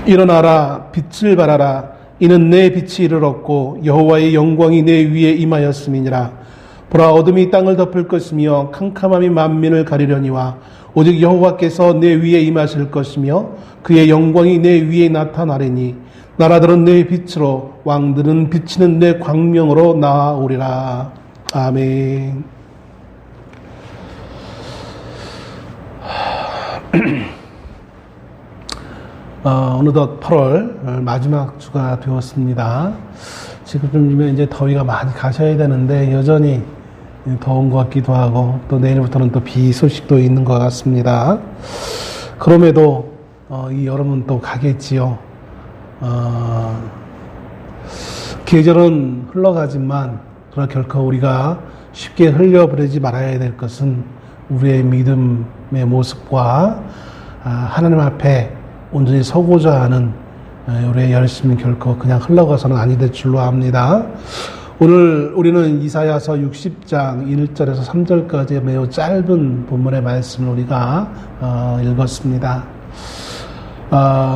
일어나라, 빛을 발하라. 이는 내 빛이 이르렀고 여호와의 영광이 내 위에 임하였음이니라. 보라, 어둠이 땅을 덮을 것이며 캄캄함이 만민을 가리려니와 오직 여호와께서 내 위에 임하실 것이며 그의 영광이 내 위에 나타나리니 나라들은 내 빛으로 왕들은 비치는 내 광명으로 나아오리라. 아멘. 어느덧 8월 마지막 주가 되었습니다. 지금쯤이면 이제 더위가 많이 가셔야 되는데 여전히 더운 것 같기도 하고 또 내일부터는 또 비 소식도 있는 것 같습니다. 그럼에도 이 여름은 또 가겠지요. 계절은 흘러가지만 그러나 결코 우리가 쉽게 흘려버리지 말아야 될 것은 우리의 믿음의 모습과 하나님 앞에 온전히 서고자 하는 우리의 열심은 결코 그냥 흘러가서는 아니 될 줄로 압니다. 오늘 우리는 이사야서 60장 1절에서 3절까지의 매우 짧은 본문의 말씀을 우리가 읽었습니다.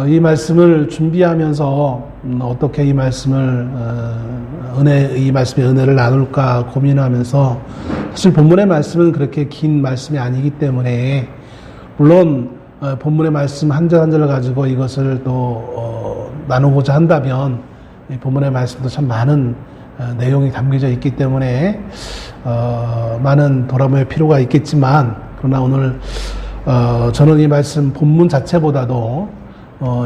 이 말씀을 준비하면서 어떻게 이 말씀을 이 말씀의 은혜를 나눌까 고민하면서 사실 본문의 말씀은 그렇게 긴 말씀이 아니기 때문에 물론 본문의 말씀 한 절 한 절을 가지고 이것을 또 나누고자 한다면 본문의 말씀도 참 많은 내용이 담겨져 있기 때문에 많은 돌아볼 필요가 있겠지만 그러나 오늘 저는 이 말씀 본문 자체보다도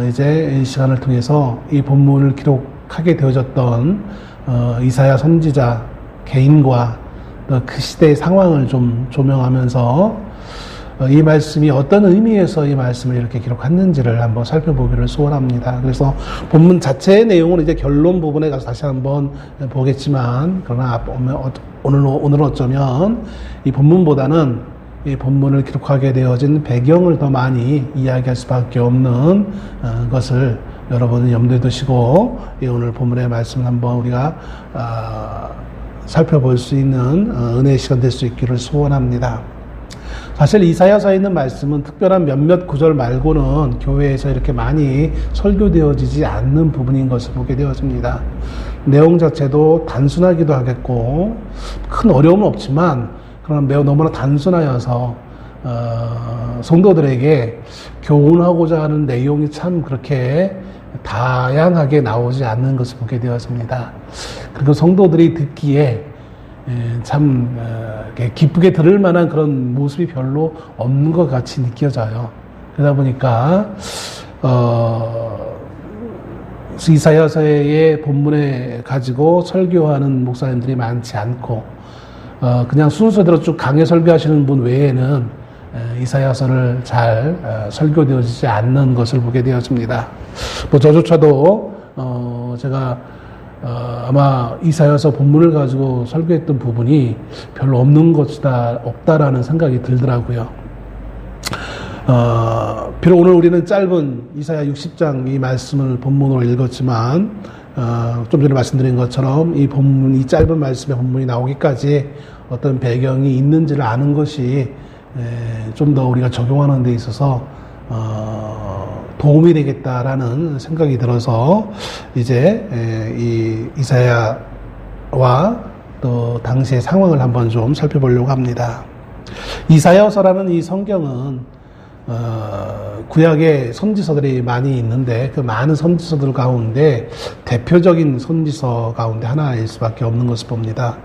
이제 이 시간을 통해서 이 본문을 기록하게 되어졌던 이사야 선지자 개인과 그 시대의 상황을 좀 조명하면서 이 말씀이 어떤 의미에서 이 말씀을 이렇게 기록했는지를 한번 살펴보기를 소원합니다. 그래서 본문 자체의 내용은 이제 결론 부분에 가서 다시 한번 보겠지만, 그러나 오늘은 어쩌면 이 본문보다는 이 본문을 기록하게 되어진 배경을 더 많이 이야기할 수밖에 없는 것을 여러분은 염두에 두시고 오늘 본문의 말씀을 한번 우리가 살펴볼 수 있는 은혜의 시간 될 수 있기를 소원합니다. 사실 이사야서에 있는 말씀은 특별한 몇몇 구절 말고는 교회에서 이렇게 많이 설교되어지지 않는 부분인 것을 보게 되어집니다. 내용 자체도 단순하기도 하겠고 큰 어려움은 없지만 그러나 매우 너무나 단순하여서 성도들에게 교훈하고자 하는 내용이 참 그렇게 다양하게 나오지 않는 것을 보게 되었습니다. 그리고 성도들이 듣기에 참 기쁘게 들을 만한 그런 모습이 별로 없는 것 같이 느껴져요. 그러다 보니까 이사야서의 본문에 가지고 설교하는 목사님들이 많지 않고 그냥 순서대로 쭉 강해 설교하시는 분 외에는 이사야서를 잘 설교되어지지 않는 것을 보게 되었습니다. 뭐 저조차도 제가 아마 이사야서 본문을 가지고 설교했던 부분이 별로 없다라는 생각이 들더라고요. 비록 오늘 우리는 짧은 이사야 60장 이 말씀을 본문으로 읽었지만 좀 전에 말씀드린 것처럼 이 짧은 말씀의 본문이 나오기까지 어떤 배경이 있는지를 아는 것이 좀 더 우리가 적용하는 데 있어서 도움이 되겠다라는 생각이 들어서 이제 이 이사야와 또 당시의 상황을 한번 좀 살펴보려고 합니다. 이사야서라는 이 성경은 구약의 선지서들이 많이 있는데 그 많은 선지서들 가운데 대표적인 선지서 가운데 하나일 수밖에 없는 것을 봅니다.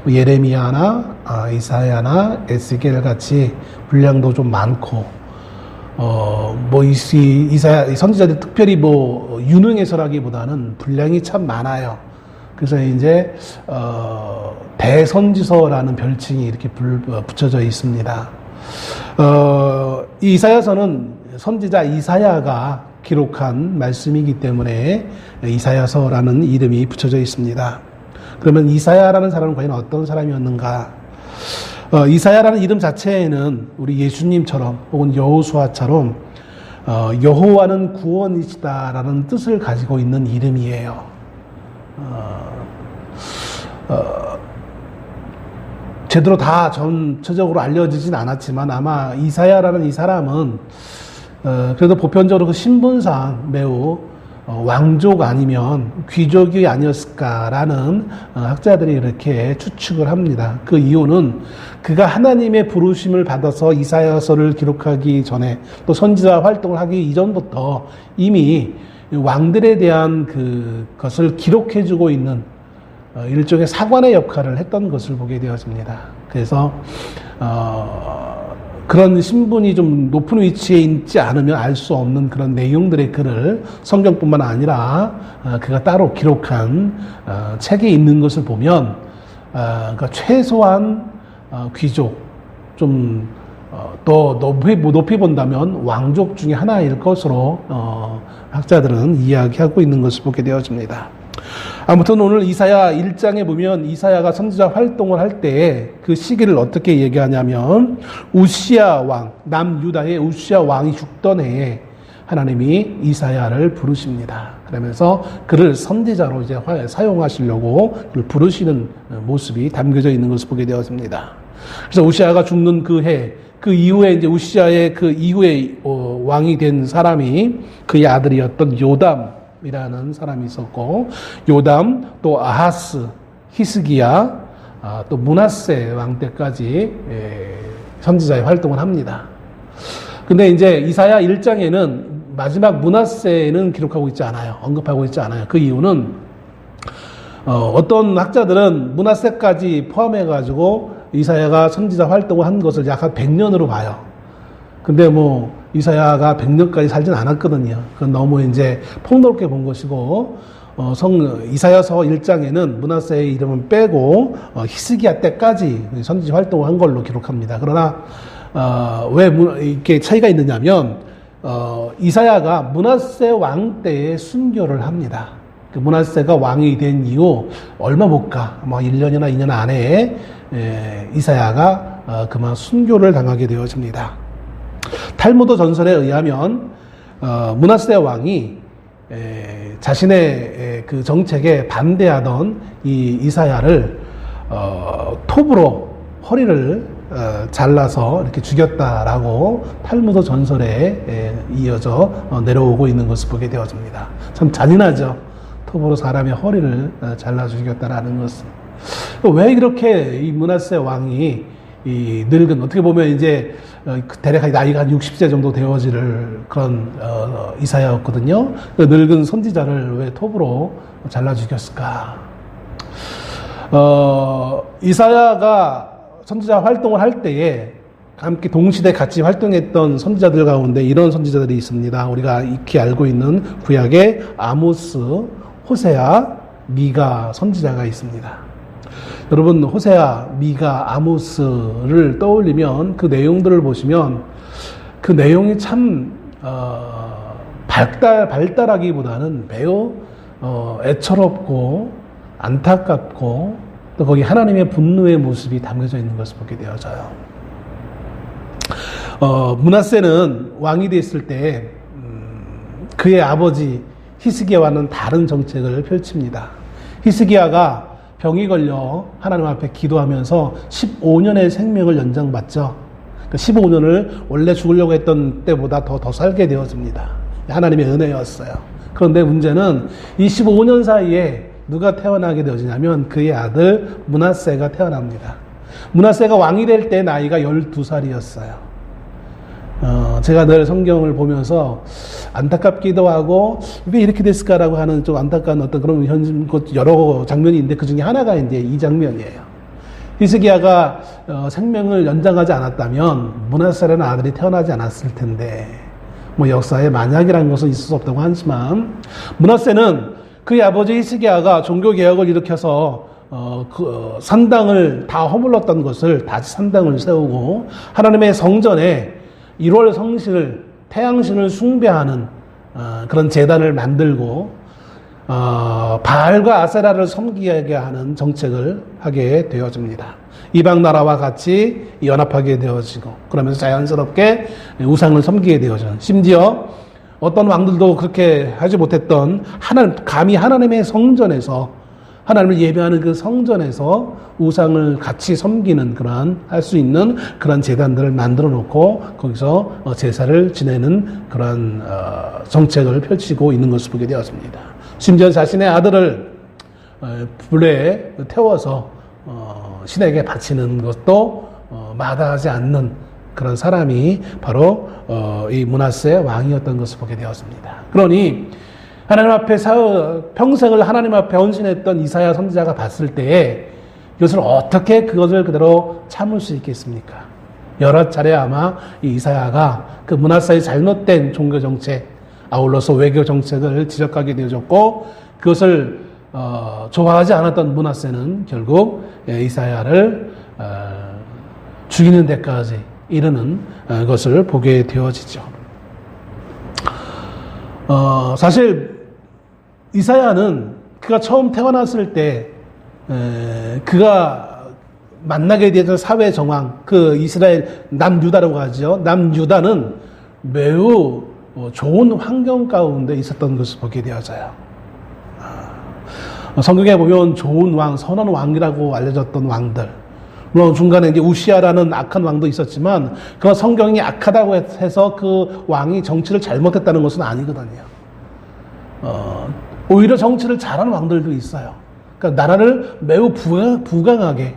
예레미야나 이사야나 에스겔 같이 분량도 좀 많고 이사야 선지자들 특별히 유능해서라기보다는 분량이 참 많아요. 그래서 이제 대선지서라는 별칭이 이렇게 붙여져 있습니다. 이 이사야서는 선지자 이사야가 기록한 말씀이기 때문에 이사야서라는 이름이 붙여져 있습니다. 그러면 이사야라는 사람은 과연 어떤 사람이었는가? 이사야라는 이름 자체에는 우리 예수님처럼 혹은 여호수아처럼 여호와는 구원이시다라는 뜻을 가지고 있는 이름이에요. 제대로 다 전체적으로 알려지진 않았지만 아마 이사야라는 이 사람은 그래도 보편적으로 그 신분상 매우 왕족 아니면 귀족이 아니었을까라는 학자들이 이렇게 추측을 합니다. 그 이유는 그가 하나님의 부르심을 받아서 이사야서를 기록하기 전에 또 선지자 활동을 하기 이전부터 이미 왕들에 대한 그것을 기록해주고 있는 일종의 사관의 역할을 했던 것을 보게 되어집니다. 그래서 그런 신분이 좀 높은 위치에 있지 않으면 알 수 없는 그런 내용들의 글을 성경뿐만 아니라 그가 따로 기록한 책에 있는 것을 보면 그러니까 최소한 귀족 좀 더 높이 본다면 왕족 중에 하나일 것으로 학자들은 이야기하고 있는 것을 보게 되어집니다. 아무튼 오늘 이사야 1장에 보면 이사야가 선지자 활동을 할 때 그 시기를 어떻게 얘기하냐면 우시야 왕, 남유다의 우시야 왕이 죽던 해에 하나님이 이사야를 부르십니다. 그러면서 그를 선지자로 이제 사용하시려고 그를 부르시는 모습이 담겨져 있는 것을 보게 되었습니다. 그래서 우시야가 죽는 그 해, 그 이후에 이제 우시야의 그 이후에 왕이 된 사람이 그의 아들이었던 요담이라는 사람이 있었고, 요담, 또 아하스, 히스기야, 또 므낫세 왕 때까지 선지자의 활동을 합니다. 근데 이제 이사야 1장에는 마지막 므낫세는 기록하고 있지 않아요. 언급하고 있지 않아요. 그 이유는 어떤 학자들은 므낫세까지 포함해가지고 이사야가 선지자 활동을 한 것을 약 한 100년으로 봐요. 근데 뭐 이사야가 100년까지 살진 않았거든요. 그건 너무 이제 폭넓게 본 것이고, 이사야서 1장에는 므낫세의 이름은 빼고 히스기야 때까지 선지자 활동을 한 걸로 기록합니다. 그러나 왜 이렇게 차이가 있느냐면 이사야가 므낫세 왕 때에 순교를 합니다. 그 므낫세가 왕이 된 이후 얼마 못 가, 뭐 1년이나 2년 안에 이사야가 그만 순교를 당하게 되어집니다. 탈무드 전설에 의하면 므낫세 왕이 자신의 그 정책에 반대하던 이 이사야를 톱으로 허리를 잘라서 이렇게 죽였다라고 탈무드 전설에 이어져 내려오고 있는 것을 보게 되어집니다. 참 잔인하죠. 톱으로 사람의 허리를 잘라 죽였다라는 것은. 왜 이렇게 이 므낫세 왕이 이 늙은, 어떻게 보면 이제 대략 나이가 한 60세 정도 되어질 그런 이사야였거든요. 그 늙은 선지자를 왜 톱으로 잘라 죽였을까? 이사야가 선지자 활동을 할 때에 함께 동시대 같이 활동했던 선지자들 가운데 이런 선지자들이 있습니다. 우리가 익히 알고 있는 구약의 아모스, 호세아, 미가 선지자가 있습니다. 여러분, 호세아, 미가, 아모스를 떠올리면 그 내용들을 보시면 그 내용이 참 발달하기보다는 매우 애처롭고 안타깝고 또 거기 하나님의 분노의 모습이 담겨져 있는 것을 보게 되어져요. 므낫세는 왕이 됐을 때 그의 아버지 히스기야와는 다른 정책을 펼칩니다. 히스기야가 병이 걸려 하나님 앞에 기도하면서 15년의 생명을 연장받죠. 15년을 원래 죽으려고 했던 때보다 더 살게 되어집니다. 하나님의 은혜였어요. 그런데 문제는 이 15년 사이에 누가 태어나게 되어지냐면 그의 아들 므낫세가 태어납니다. 므낫세가 왕이 될 때 나이가 12살이었어요. 제가 늘 성경을 보면서 안타깝기도 하고 왜 이렇게 됐을까라고 하는 좀 안타까운 어떤 그런 여러 장면이 있는데 그 중에 하나가 이제 이 장면이에요. 히스기야가 생명을 연장하지 않았다면 므낫세라는 아들이 태어나지 않았을 텐데, 뭐 역사에 만약이라는 것은 있을 수 없다고 하지만 므낫세는 그의 아버지 히스기야가 종교 개혁을 일으켜서 산당을 다 허물렀던 것을 다시 산당을 세우고 하나님의 성전에 1월 성신을, 태양신을 숭배하는 그런 제단을 만들고 바알과 아세라를 섬기게 하는 정책을 하게 되어집니다. 이방 나라와 같이 연합하게 되어지고 그러면서 자연스럽게 우상을 섬기게 되어져요. 심지어 어떤 왕들도 그렇게 하지 못했던 감히 하나님의 성전에서 하나님을 예배하는 그 성전에서 우상을 같이 섬기는 할 수 있는 그런 제단들을 만들어 놓고 거기서 제사를 지내는 그런 정책을 펼치고 있는 것을 보게 되었습니다. 심지어 자신의 아들을 불에 태워서 신에게 바치는 것도 마다하지 않는 그런 사람이 바로 이 므낫세 왕이었던 것을 보게 되었습니다. 그러니 하나님 앞에 평생을 하나님 앞에 헌신했던 이사야 선지자가 봤을 때에 이것을 어떻게 그것을 그대로 참을 수 있겠습니까? 여러 차례 아마 이 이사야가 그 므낫세의 잘못된 종교 정책, 아울러서 외교 정책을 지적하게 되어졌고 그것을 좋아하지 않았던 므낫세는 결국 이사야를 죽이는 데까지 이르는 것을 보게 되어지죠. 사실 이사야는 그가 처음 태어났을 때 그가 만나게 되던 사회 정황, 그 이스라엘 남유다라고 하죠. 남유다는 매우 좋은 환경 가운데 있었던 것을 보게 되어져요. 성경에 보면 좋은 왕, 선한 왕이라고 알려졌던 왕들, 물론 중간에 이제 우시아라는 악한 왕도 있었지만 그 성경이 악하다고 해서 그 왕이 정치를 잘못했다는 것은 아니거든요. 오히려 정치를 잘하는 왕들도 있어요. 그러니까 나라를 매우 부강하게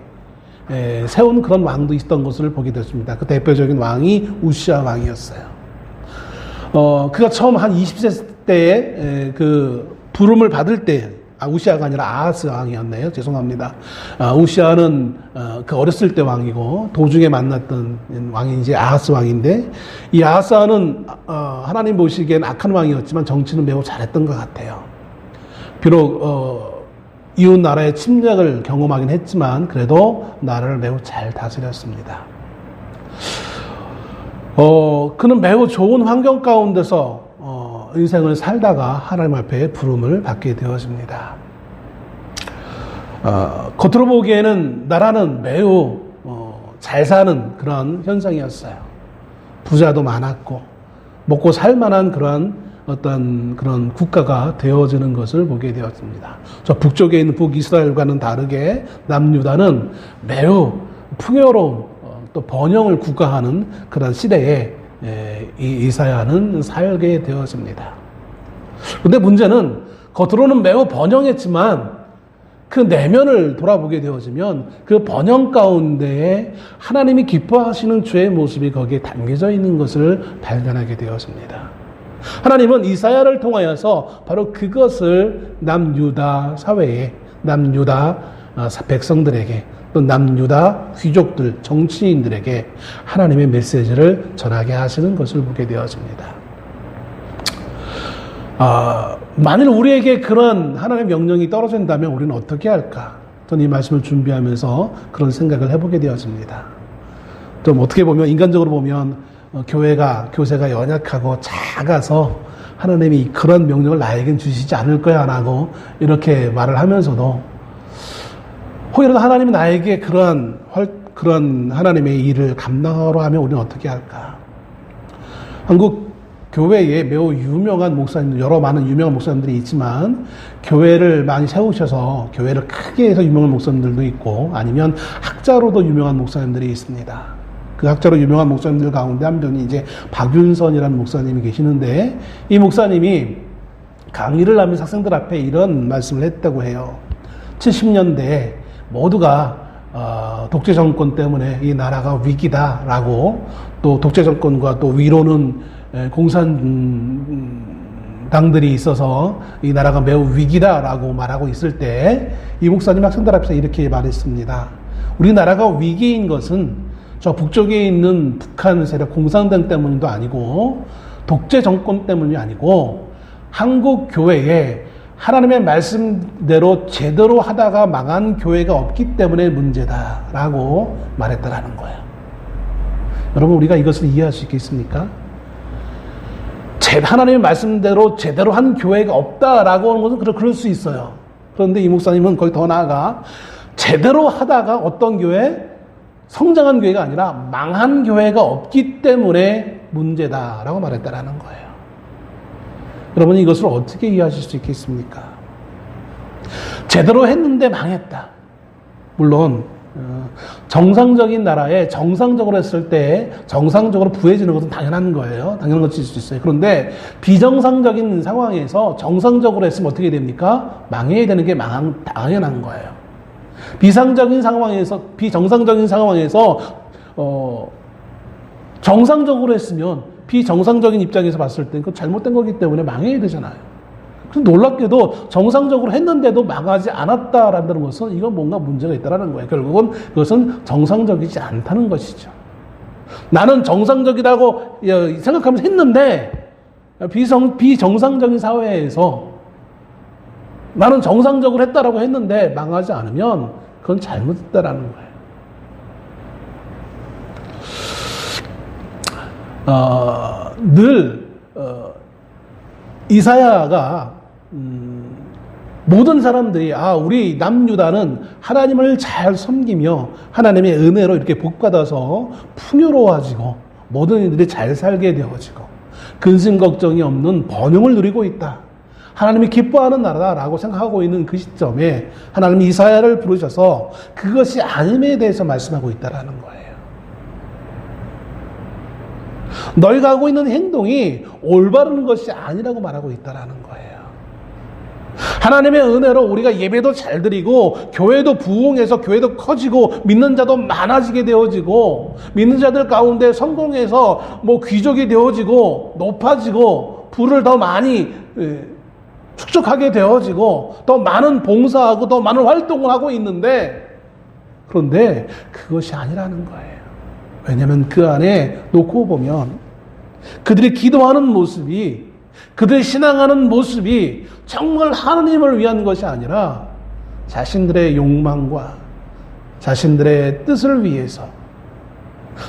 세운 그런 왕도 있었던 것을 보게 됐습니다. 그 대표적인 왕이 우시아 왕이었어요. 그가 처음 한 20세 때에 그 부름을 받을 때, 우시아가 아니라 아하스 왕이었네요. 죄송합니다. 우시아는 그 어렸을 때 왕이고 도중에 만났던 왕이 이제 아하스 왕인데, 이 아하스 왕은 하나님 보시기엔 악한 왕이었지만 정치는 매우 잘했던 것 같아요. 비록 이웃 나라의 침략을 경험하긴 했지만 그래도 나라를 매우 잘 다스렸습니다. 그는 매우 좋은 환경 가운데서 인생을 살다가 하나님 앞에 부름을 받게 되었습니다. 겉으로 보기에는 나라는 매우 잘 사는 그런 현상이었어요. 부자도 많았고 먹고 살 만한 그런 어떤 그런 국가가 되어지는 것을 보게 되었습니다. 저 북쪽에 있는 북이스라엘과는 다르게 남유다는 매우 풍요로운 또 번영을 국가하는 그런 시대에 이 이사야는 살게 되었습니다. 그런데 문제는 겉으로는 매우 번영했지만 그 내면을 돌아보게 되어지면 그 번영 가운데에 하나님이 기뻐하시는 주의 모습이 거기에 담겨져 있는 것을 발견하게 되었습니다. 하나님은 이사야를 통하여서 바로 그것을 남유다 사회에, 남유다 백성들에게, 또 남유다 귀족들, 정치인들에게 하나님의 메시지를 전하게 하시는 것을 보게 되었습니다. 만일 우리에게 그런 하나님의 명령이 떨어진다면 우리는 어떻게 할까? 저는 이 말씀을 준비하면서 그런 생각을 해보게 되었습니다. 좀 어떻게 보면, 인간적으로 보면 교세가 연약하고 작아서 하나님이 그런 명령을 나에겐 주시지 않을 거야 라고 이렇게 말을 하면서도 혹여라도 하나님이 나에게 그런 하나님의 일을 감당하러 하면 우리는 어떻게 할까? 한국 교회에 매우 유명한 목사님들, 많은 유명한 목사님들이 있지만 교회를 많이 세우셔서 교회를 크게 해서 유명한 목사님들도 있고 아니면 학자로도 유명한 목사님들이 있습니다. 그 학자로 유명한 목사님들 가운데 한 분이 이제 박윤선이라는 목사님이 계시는데, 이 목사님이 강의를 하면서 학생들 앞에 이런 말씀을 했다고 해요. 70년대에 모두가 독재 정권 때문에 이 나라가 위기다라고, 또 독재 정권과 또 위로는 공산당들이 있어서 이 나라가 매우 위기다라고 말하고 있을 때 이 목사님 학생들 앞에서 이렇게 말했습니다. 우리나라가 위기인 것은 저 북쪽에 있는 북한 세력 공산당 때문도 아니고 독재 정권 때문이 아니고 한국 교회에 하나님의 말씀대로 제대로 하다가 망한 교회가 없기 때문에 문제다라고 말했다라는 거예요. 여러분, 우리가 이것을 이해할 수 있겠습니까? 하나님의 말씀대로 제대로 한 교회가 없다라고 하는 것은 그럴 수 있어요. 그런데 이 목사님은 거의 더 나아가 제대로 하다가 어떤 교회? 성장한 교회가 아니라 망한 교회가 없기 때문에 문제다라고 말했다라는 거예요. 여러분, 이것을 어떻게 이해하실 수 있겠습니까? 제대로 했는데 망했다. 물론 정상적인 나라에 정상적으로 했을 때 정상적으로 부해지는 것은 당연한 거예요. 당연한 것일 수 있어요. 그런데 비정상적인 상황에서 정상적으로 했으면 어떻게 됩니까? 망해야 되는 게 당연한 거예요. 비정상적인 상황에서 정상적으로 했으면 비정상적인 입장에서 봤을 때 그건 잘못된 거기 때문에 망해야 되잖아요. 놀랍게도 정상적으로 했는데도 망하지 않았다라는 것은 이건 뭔가 문제가 있다는 거예요. 결국은 그것은 정상적이지 않다는 것이죠. 나는 정상적이라고 생각하면서 했는데 비정상적인 사회에서 나는 정상적으로 했다라고 했는데 망하지 않으면 그건 잘못됐다라는 거예요. 늘 이사야가 모든 사람들이 우리 남유다는 하나님을 잘 섬기며 하나님의 은혜로 이렇게 복받아서 풍요로워지고 모든 이들이 잘 살게 되어지고 근심 걱정이 없는 번영을 누리고 있다. 하나님이 기뻐하는 나라다라고 생각하고 있는 그 시점에 하나님이 이사야를 부르셔서 그것이 아님에 대해서 말씀하고 있다라는 거예요. 너희가 하고 있는 행동이 올바른 것이 아니라고 말하고 있다라는 거예요. 하나님의 은혜로 우리가 예배도 잘 드리고 교회도 부흥해서 교회도 커지고 믿는 자도 많아지게 되어지고 믿는 자들 가운데 성공해서 귀족이 되어지고 높아지고 부를 더 많이 축적하게 되어지고 더 많은 봉사하고 더 많은 활동을 하고 있는데 그런데 그것이 아니라는 거예요. 왜냐하면 그 안에 놓고 보면 그들이 기도하는 모습이 그들이 신앙하는 모습이 정말 하나님을 위한 것이 아니라 자신들의 욕망과 자신들의 뜻을 위해서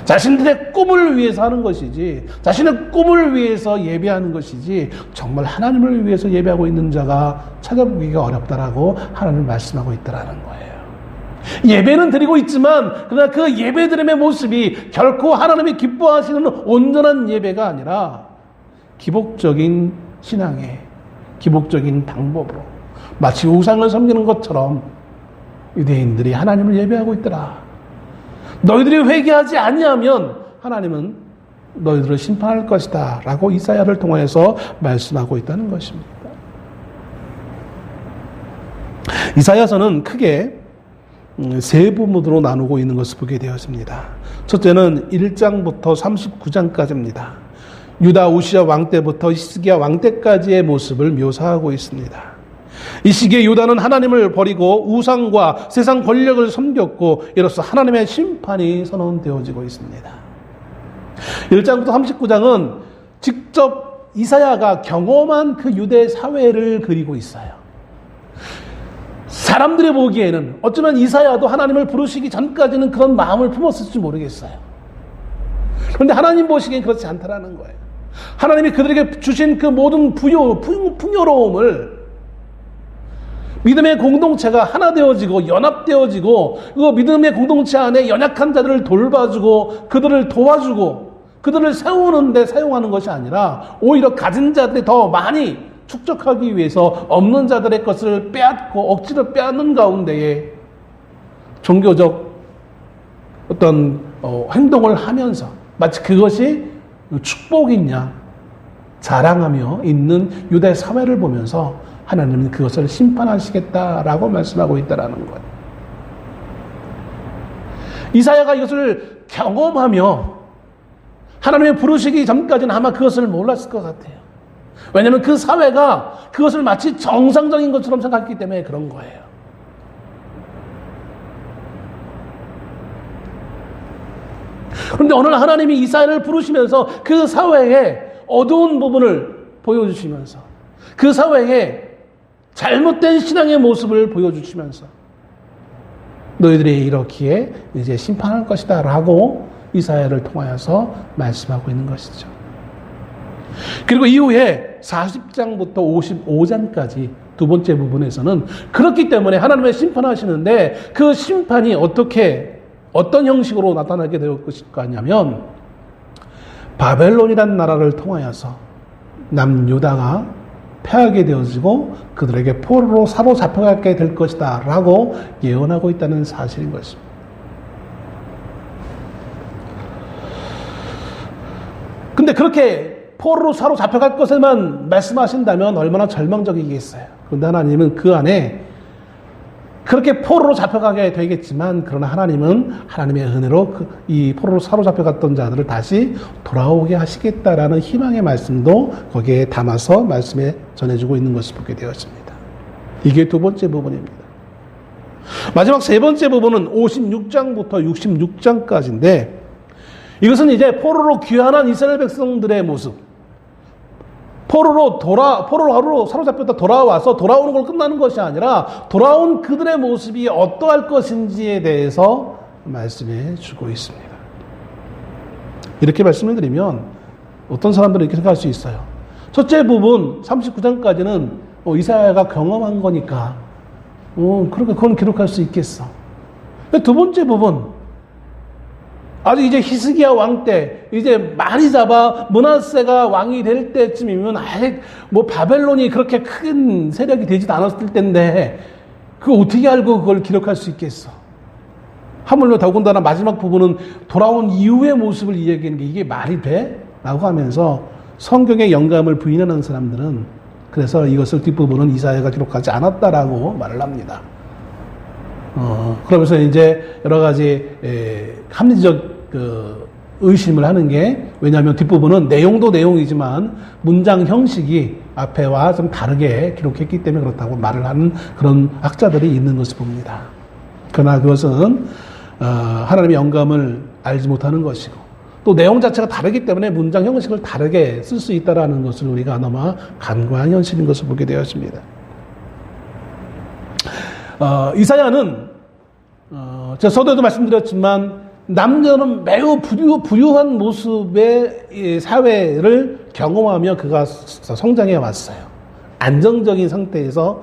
자신들의 꿈을 위해서 하는 것이지 자신의 꿈을 위해서 예배하는 것이지 정말 하나님을 위해서 예배하고 있는 자가 찾아보기가 어렵다라고 하나님 말씀하고 있다라는 거예요. 예배는 드리고 있지만 그러나 그 예배드림의 모습이 결코 하나님이 기뻐하시는 온전한 예배가 아니라 기복적인 신앙의 기복적인 방법으로 마치 우상을 섬기는 것처럼 유대인들이 하나님을 예배하고 있더라. 너희들이 회개하지 아니하면 하나님은 너희들을 심판할 것이다 라고 이사야를 통해서 말씀하고 있다는 것입니다. 이사야서는 크게 세 부분으로 나누고 있는 것을 보게 되었습니다. 첫째는 1장부터 39장까지입니다. 유다 우시야 왕 때부터 히스기야 왕 때까지의 모습을 묘사하고 있습니다. 이 시기에 유다는 하나님을 버리고 우상과 세상 권력을 섬겼고 이로써 하나님의 심판이 선언되어지고 있습니다. 1장부터 39장은 직접 이사야가 경험한 그 유대 사회를 그리고 있어요. 사람들이 보기에는 어쩌면 이사야도 하나님을 부르시기 전까지는 그런 마음을 품었을지 모르겠어요. 그런데 하나님 보시기엔 그렇지 않다라는 거예요. 하나님이 그들에게 주신 그 모든 풍요로움을 믿음의 공동체가 하나 되어지고 연합되어지고 그 믿음의 공동체 안에 연약한 자들을 돌봐주고 그들을 도와주고 그들을 세우는 데 사용하는 것이 아니라 오히려 가진 자들이 더 많이 축적하기 위해서 없는 자들의 것을 빼앗고 억지로 빼앗는 가운데에 종교적 어떤 행동을 하면서 마치 그것이 축복이냐 자랑하며 있는 유대 사회를 보면서 하나님은 그것을 심판하시겠다라고 말씀하고 있다라는 거예요. 이사야가 이것을 경험하며 하나님의 부르시기 전까지는 아마 그것을 몰랐을 것 같아요. 왜냐하면 그 사회가 그것을 마치 정상적인 것처럼 생각했기 때문에 그런 거예요. 그런데 오늘 하나님이 이사야를 부르시면서 그 사회의 어두운 부분을 보여주시면서 그 사회의 잘못된 신앙의 모습을 보여주시면서 너희들이 이렇기에 이제 심판할 것이다 라고 이사야를 통하여서 말씀하고 있는 것이죠. 그리고 이후에 40장부터 55장까지 두 번째 부분에서는 그렇기 때문에 하나님의 심판하시는데 그 심판이 어떤 형식으로 나타나게 될 것일까 하냐면 바벨론이라는 나라를 통하여서 남유다가 패하게 되어지고 그들에게 포로로 사로잡혀가게 될 것이다 라고 예언하고 있다는 사실인 것입니다. 근데 그렇게 포로로 사로잡혀갈 것에만 말씀하신다면 얼마나 절망적이겠어요. 그런데 하나님은 그 안에 그렇게 포로로 잡혀가게 되겠지만, 그러나 하나님은 하나님의 은혜로 이 포로로 사로잡혀갔던 자들을 다시 돌아오게 하시겠다라는 희망의 말씀도 거기에 담아서 말씀에 전해주고 있는 것을 보게 되었습니다. 이게 두 번째 부분입니다. 마지막 세 번째 부분은 56장부터 66장까지인데, 이것은 이제 포로로 귀환한 이스라엘 백성들의 모습, 포로로 사로잡혔다 돌아와서 돌아오는 걸 끝나는 것이 아니라 돌아온 그들의 모습이 어떠할 것인지에 대해서 말씀해 주고 있습니다. 이렇게 말씀을 드리면 어떤 사람들은 이렇게 생각할 수 있어요. 첫째 부분 39장까지는 이사야가 경험한 거니까 그러니까 그건 기록할 수 있겠어. 두 번째 부분, 아주 이제 히스기야 왕 때, 이제 많이 잡아 므낫세가 왕이 될 때쯤이면 아예 바벨론이 그렇게 큰 세력이 되지도 않았을 텐데 그거 어떻게 알고 그걸 기록할 수 있겠어? 하물며 더군다나 마지막 부분은 돌아온 이후의 모습을 이야기하는 게 이게 말이 돼? 라고 하면서 성경의 영감을 부인하는 사람들은 그래서 이것을 뒷부분은 이사야가 기록하지 않았다라고 말을 합니다. 그러면서 이제 여러 가지 합리적 의심을 하는 게, 왜냐하면 뒷부분은 내용도 내용이지만 문장 형식이 앞에와 좀 다르게 기록했기 때문에 그렇다고 말을 하는 그런 학자들이 있는 것을 봅니다. 그러나 그것은 하나님의 영감을 알지 못하는 것이고 또 내용 자체가 다르기 때문에 문장 형식을 다르게 쓸 수 있다는 것을 우리가 너무 간과한 현실인 것을 보게 되었습니다. 이사야는 제가 서두에도 말씀드렸지만 남녀는 매우 부유한 모습의 사회를 경험하며 그가 성장해 왔어요. 안정적인 상태에서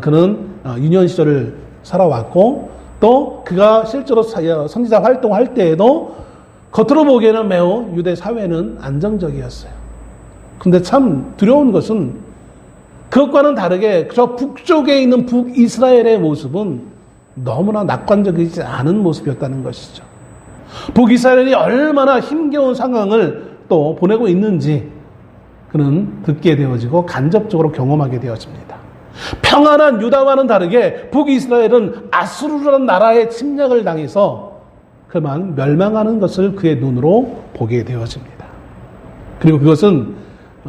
그는 유년 시절을 살아왔고, 또 그가 실제로 선지자 활동할 때에도 겉으로 보기에는 매우 유대 사회는 안정적이었어요. 근데 참 두려운 것은 그것과는 다르게 저 북쪽에 있는 북이스라엘의 모습은 너무나 낙관적이지 않은 모습이었다는 것이죠. 북이스라엘이 얼마나 힘겨운 상황을 또 보내고 있는지 그는 듣게 되어지고 간접적으로 경험하게 되어집니다. 평안한 유다와는 다르게 북이스라엘은 아수르라는 나라의 침략을 당해서 그만 멸망하는 것을 그의 눈으로 보게 되어집니다. 그리고 그것은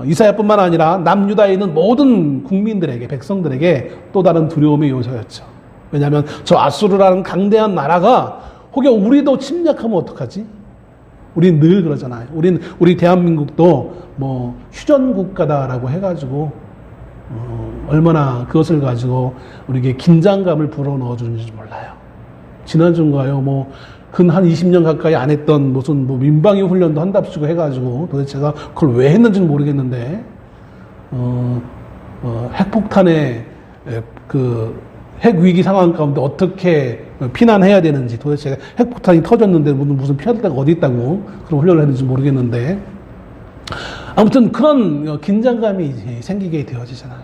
이사야뿐만 아니라 남유다에 있는 모든 국민들에게, 백성들에게 또 다른 두려움의 요소였죠. 왜냐하면 저 아수르라는 강대한 나라가 혹여 우리도 침략하면 어떡하지? 우린 늘 그러잖아요. 우리 대한민국도 휴전 국가다라고 해가지고 얼마나 그것을 가지고 우리에게 긴장감을 불어넣어 주는지 몰라요. 지난주인가요? 근 한 20년 가까이 안 했던 무슨 민방위 훈련도 한답시고 해가지고 도대체가 그걸 왜 했는지는 모르겠는데 핵폭탄의 핵 위기 상황 가운데 어떻게 피난해야 되는지, 도대체 핵폭탄이 터졌는데 무슨 피할 데가 어디 있다고 그런 훈련을 했는지 모르겠는데, 아무튼 그런 긴장감이 생기게 되어지잖아요.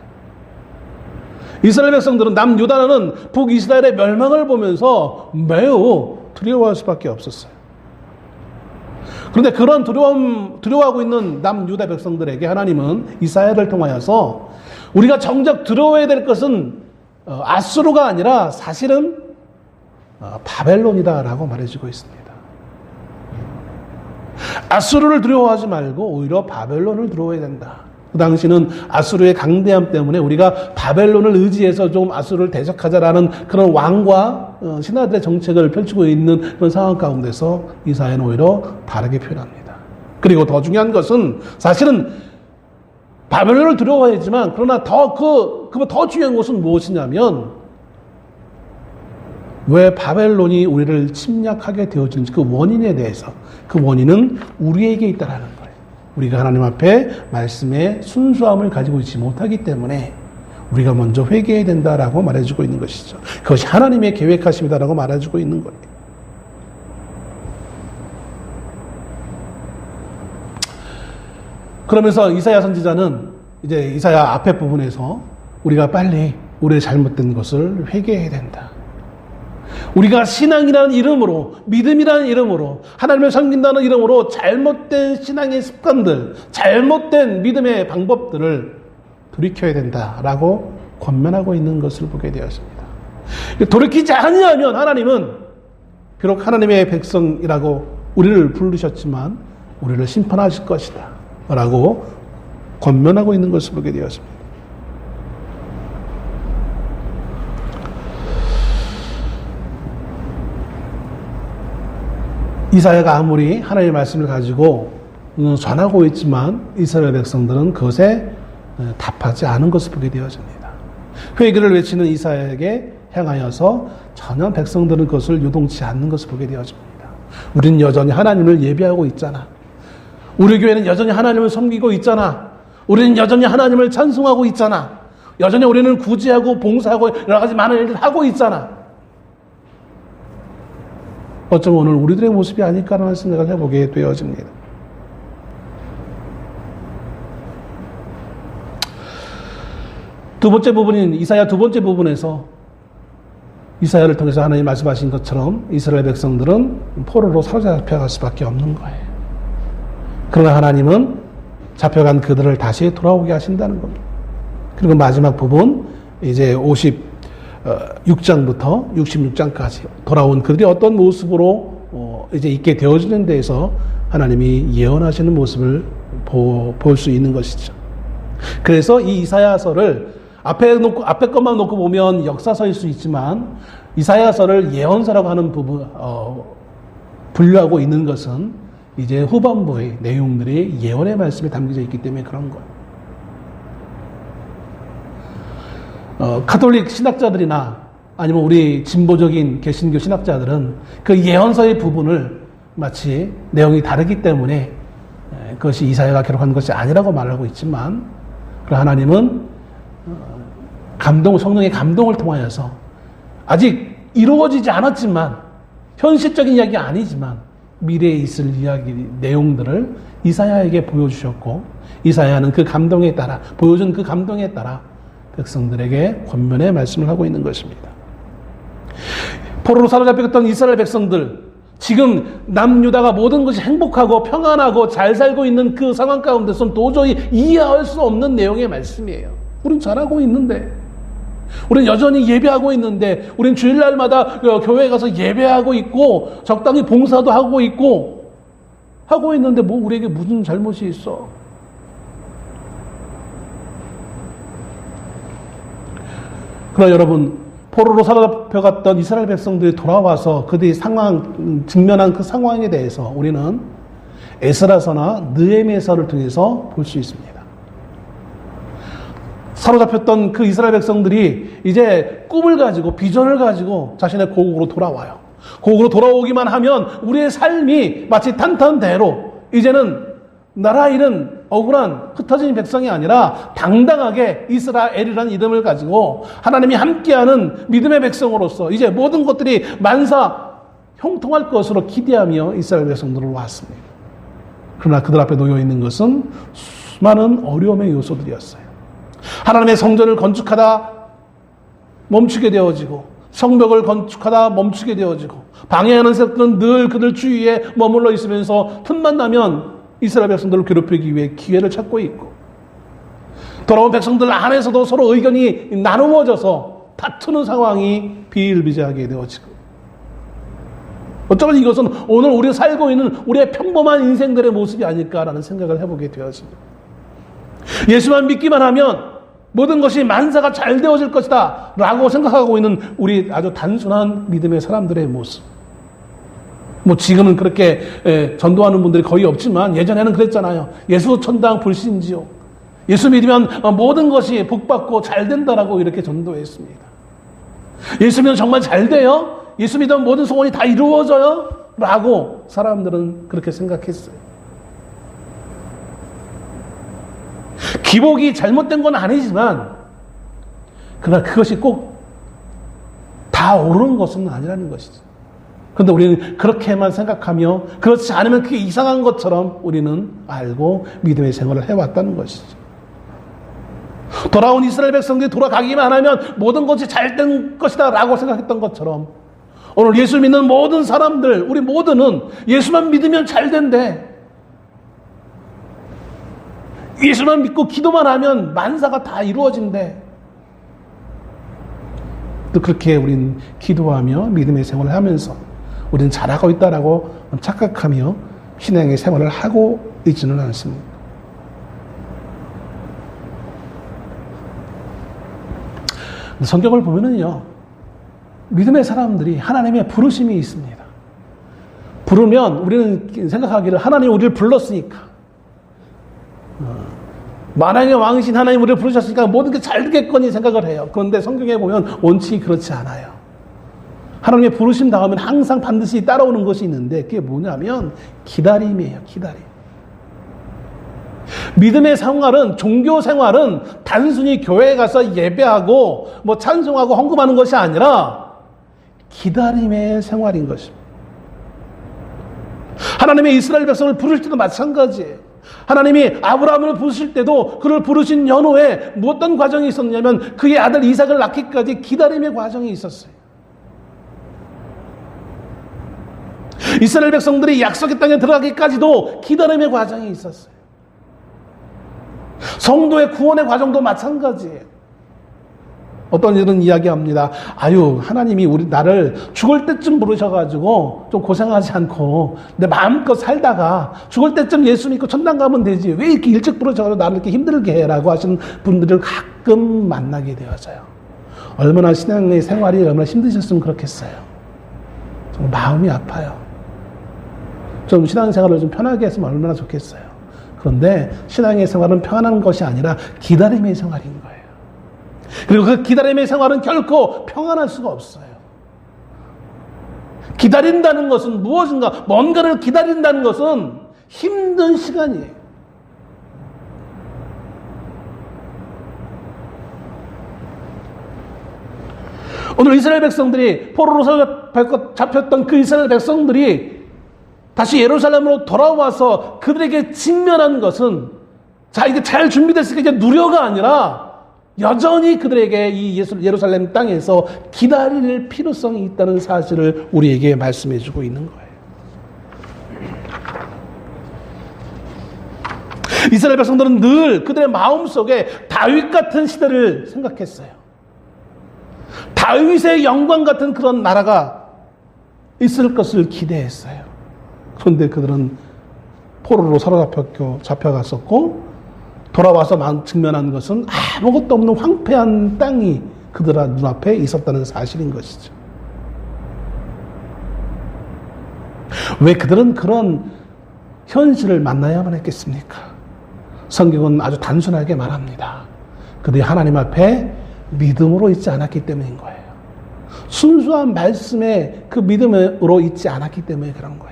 이스라엘 백성들은 남유다는 북이스라엘의 멸망을 보면서 매우 두려워할 수밖에 없었어요. 그런데 그런 두려워하고 있는 남유다 백성들에게 하나님은 이사야를 통하여서 우리가 정작 두려워해야 될 것은 아수르가 아니라 사실은 바벨론이다라고 말해주고 있습니다. 아수르를 두려워하지 말고 오히려 바벨론을 두려워해야 된다. 그 당시는 아수르의 강대함 때문에 우리가 바벨론을 의지해서 좀 아수르를 대적하자라는 그런 왕과 신하들의 정책을 펼치고 있는 그런 상황 가운데서 이사야는 오히려 다르게 표현합니다. 그리고 더 중요한 것은 사실은 바벨론을 두려워하지만 그러나 더 중요한 것은 무엇이냐면 왜 바벨론이 우리를 침략하게 되어지는지 그 원인에 대해서, 그 원인은 우리에게 있다라는 거예요. 우리가 하나님 앞에 말씀의 순수함을 가지고 있지 못하기 때문에 우리가 먼저 회개해야 된다라고 말해주고 있는 것이죠. 그것이 하나님의 계획하심이다라고 말해주고 있는 거예요. 그러면서 이사야 선지자는 이제 이사야 앞에 부분에서 우리가 빨리 우리의 잘못된 것을 회개해야 된다. 우리가 신앙이라는 이름으로, 믿음이라는 이름으로, 하나님을 섬긴다는 이름으로 잘못된 신앙의 습관들, 잘못된 믿음의 방법들을 돌이켜야 된다라고 권면하고 있는 것을 보게 되었습니다. 돌이키지 아니하면 하나님은 비록 하나님의 백성이라고 우리를 부르셨지만 우리를 심판하실 것이다 라고 권면하고 있는 것을 보게 되었습니다. 이사야가 아무리 하나님의 말씀을 가지고 전하고 있지만 이스라엘 백성들은 그것에 답하지 않은 것을 보게 되어집니다. 회개를 외치는 이사야에게 향하여서 전혀 백성들은 그것을 요동치 않는 것을 보게 되어집니다. 우리는 여전히 하나님을 예배하고 있잖아. 우리 교회는 여전히 하나님을 섬기고 있잖아. 우리는 여전히 하나님을 찬송하고 있잖아. 여전히 우리는 구제하고 봉사하고 여러 가지 많은 일을 하고 있잖아. 어쩌면 오늘 우리들의 모습이 아닐까라는 생각을 해보게 되어집니다. 두 번째 부분인 이사야 두 번째 부분에서 이사야를 통해서 하나님이 말씀하신 것처럼 이스라엘 백성들은 포로로 사로잡혀갈 수밖에 없는 거예요. 그러나 하나님은 잡혀간 그들을 다시 돌아오게 하신다는 겁니다. 그리고 마지막 부분 이제 56장부터 66장까지 돌아온 그들이 어떤 모습으로 이제 있게 되어지는 데에서 하나님이 예언하시는 모습을 볼 수 있는 것이죠. 그래서 이 이사야서를 앞에 것만 놓고 보면 역사서일 수 있지만 이사야서를 예언서라고 하는 부분 분류하고 있는 것은 이제 후반부의 내용들이 예언의 말씀이 담겨져 있기 때문에 그런 거예요. 가톨릭 신학자들이나 아니면 우리 진보적인 개신교 신학자들은 그 예언서의 부분을 마치 내용이 다르기 때문에 그것이 이사야가 기록한 것이 아니라고 말하고 있지만 하나님은 성령의 감동을 통하여서 아직 이루어지지 않았지만 현실적인 이야기 아니지만 미래에 있을 이야기 내용들을 이사야에게 보여주셨고 이사야는 그 감동에 따라 보여준 그 감동에 따라 백성들에게 권면의 말씀을 하고 있는 것입니다. 포로로 사로잡혔던 이스라엘 백성들 지금 남유다가 모든 것이 행복하고 평안하고 잘 살고 있는 그 상황 가운데서는 도저히 이해할 수 없는 내용의 말씀이에요. 우린 잘하고 있는데 우린 여전히 예배하고 있는데 우린 주일날마다 교회에 가서 예배하고 있고 적당히 봉사도 하고 있고 하고 있는데 뭐 우리에게 무슨 잘못이 있어? 그러나 여러분 포로로 사로잡혀갔던 이스라엘 백성들이 돌아와서 그들이 직면한 그 상황에 대해서 우리는 에스라서나 느헤미야서를 통해서 볼 수 있습니다. 사로잡혔던 그 이스라엘 백성들이 이제 꿈을 가지고 비전을 가지고 자신의 고국으로 돌아와요. 고국으로 돌아오기만 하면 우리의 삶이 마치 탄탄대로 이제는 나라 잃은 억울한 흩어진 백성이 아니라 당당하게 이스라엘이라는 이름을 가지고 하나님이 함께하는 믿음의 백성으로서 이제 모든 것들이 만사 형통할 것으로 기대하며 이스라엘 백성들로 왔습니다. 그러나 그들 앞에 놓여 있는 것은 수많은 어려움의 요소들이었어요. 하나님의 성전을 건축하다 멈추게 되어지고 성벽을 건축하다 멈추게 되어지고 방해하는 세력들은 늘 그들 주위에 머물러 있으면서 틈만 나면 이스라엘 백성들을 괴롭히기 위해 기회를 찾고 있고 돌아온 백성들 안에서도 서로 의견이 나누어져서 다투는 상황이 비일비재하게 되어지고 어쩌면 이것은 오늘 우리가 살고 있는 우리의 평범한 인생들의 모습이 아닐까라는 생각을 해보게 되었습니다. 예수만 믿기만 하면 모든 것이 만사가 잘 되어질 것이다 라고 생각하고 있는 우리 아주 단순한 믿음의 사람들의 모습. 뭐 지금은 그렇게 전도하는 분들이 거의 없지만 예전에는 그랬잖아요. 예수 천당 불신지요. 예수 믿으면 모든 것이 복받고 잘 된다라고 이렇게 전도했습니다. 예수 믿으면 정말 잘 돼요? 예수 믿으면 모든 소원이 다 이루어져요? 라고 사람들은 그렇게 생각했어요. 기복이 잘못된 건 아니지만 그러나 그것이 꼭 다 옳은 것은 아니라는 것이죠. 그런데 우리는 그렇게만 생각하며 그렇지 않으면 그게 이상한 것처럼 우리는 알고 믿음의 생활을 해왔다는 것이죠. 돌아온 이스라엘 백성들이 돌아가기만 하면 모든 것이 잘 된 것이다 라고 생각했던 것처럼 오늘 예수 믿는 모든 사람들, 우리 모두는 예수만 믿으면 잘 된대. 예수만 믿고 기도만 하면 만사가 다 이루어진대. 또 그렇게 우린 기도하며 믿음의 생활을 하면서 우리는 잘하고 있다라고 착각하며 신앙의 생활을 하고 있지는 않습니다. 성경을 보면은요, 믿음의 사람들이 하나님의 부르심이 있습니다. 부르면 우리는 생각하기를 하나님이 우리를 불렀으니까, 만왕의 왕이신 하나님 우리를 부르셨으니까 모든 게 잘 되겠거니 생각을 해요. 그런데 성경에 보면 원칙이 그렇지 않아요. 하나님의 부르심 다음엔 항상 반드시 따라오는 것이 있는데 그게 뭐냐면 기다림이에요. 기다림. 믿음의 생활은, 종교 생활은 단순히 교회에 가서 예배하고 뭐 찬송하고 헌금하는 것이 아니라 기다림의 생활인 것입니다. 하나님의 이스라엘 백성을 부르실 때도 마찬가지예요. 하나님이 아브라함을 부르실 때도 그를 부르신 연후에 어떤 과정이 있었냐면 그의 아들 이삭을 낳기까지 기다림의 과정이 있었어요. 이스라엘 백성들이 약속의 땅에 들어가기까지도 기다림의 과정이 있었어요. 성도의 구원의 과정도 마찬가지예요. 어떤 이런 이야기합니다. 하나님이 나를 죽을 때쯤 부르셔가지고 좀 고생하지 않고 내 마음껏 살다가 죽을 때쯤 예수 믿고 천당 가면 되지. 왜 이렇게 일찍 부르셔가지고 나를 이렇게 힘들게 해라고 하시는 분들을 가끔 만나게 되어져요. 얼마나 신앙의 생활이 얼마나 힘드셨으면 그렇겠어요. 정말 마음이 아파요. 좀 신앙생활을 좀 편하게 했으면 얼마나 좋겠어요. 그런데 신앙의 생활은 편한 것이 아니라 기다림의 생활인 거예요. 그리고 그 기다림의 생활은 결코 평안할 수가 없어요. 기다린다는 것은 무엇인가? 뭔가를 기다린다는 것은 힘든 시간이에요. 오늘 이스라엘 백성들이 포로로 잡혔던 그 이스라엘 백성들이 다시 예루살렘으로 돌아와서 그들에게 직면한 것은 이게 잘 준비됐으니까 이제 누려가 아니라 여전히 그들에게 이 예루살렘 땅에서 기다릴 필요성이 있다는 사실을 우리에게 말씀해 주고 있는 거예요. 이스라엘 백성들은 늘 그들의 마음속에 다윗 같은 시대를 생각했어요. 다윗의 영광 같은 그런 나라가 있을 것을 기대했어요. 그런데 그들은 포로로 잡혀갔었고 돌아와서 직면한 것은 아무것도 없는 황폐한 땅이 그들 눈앞에 있었다는 사실인 것이죠. 왜 그들은 그런 현실을 만나야만 했겠습니까? 성경은 아주 단순하게 말합니다. 그들이 하나님 앞에 믿음으로 있지 않았기 때문인 거예요. 순수한 말씀에 그 믿음으로 있지 않았기 때문에 그런 거예요.